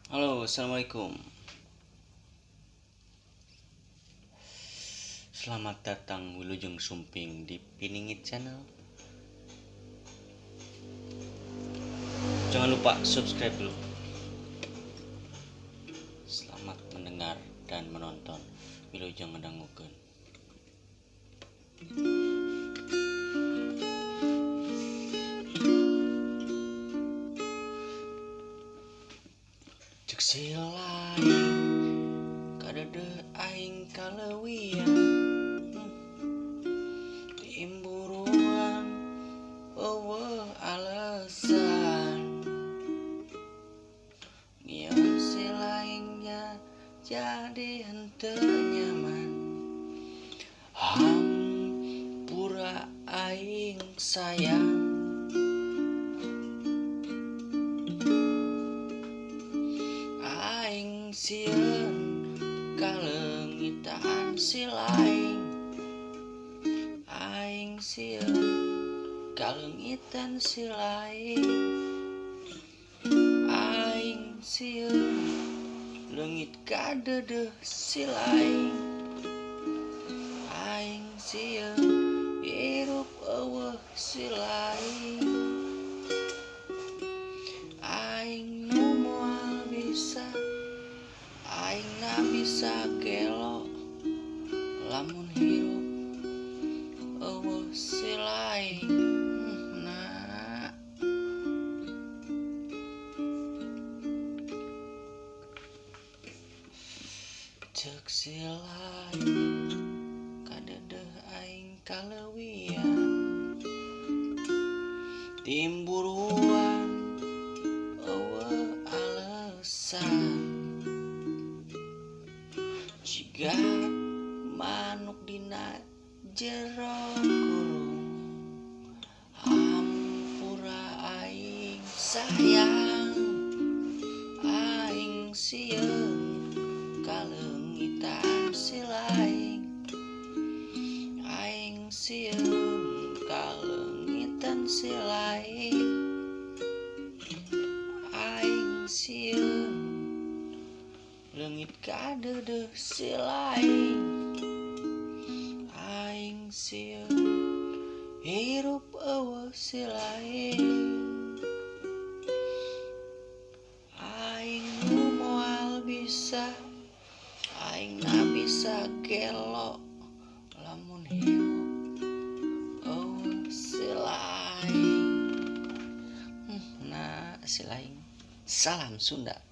Halo, assalamualaikum. Selamat datang Wilujeng Sumping di Piningit Channel. Jangan lupa subscribe dulu. Selamat mendengar dan menonton Wilujeng ngedangukeun. Cek silaing kadede aing kaleuwian timburuan eueuh alesan ngion silaingnya jadi henteu nyaman hampura aing sayang aing sieun kalengitan silaing aing sieun kalengitan silaing aing sieun leungit kadeudeung silaing aing sieun hirup eueuh silaing aing nu moal bisa aing na bisa gelo lamun hirup eueuh silaing nah cek silaing kadeudeung aing kaleuwian timburuan eueuh alesan jiga manuk dina jero kurung hampura aing sayang aing sieun kalengitan silaing aing sieun kalengitan silaing aing sieun leungit kadeudeung silaing aing sieun hirup eueuh silaing aing nu moal bisa aing na bisa gelo lamun hirup eueuh silaing nah silaing salam Sunda.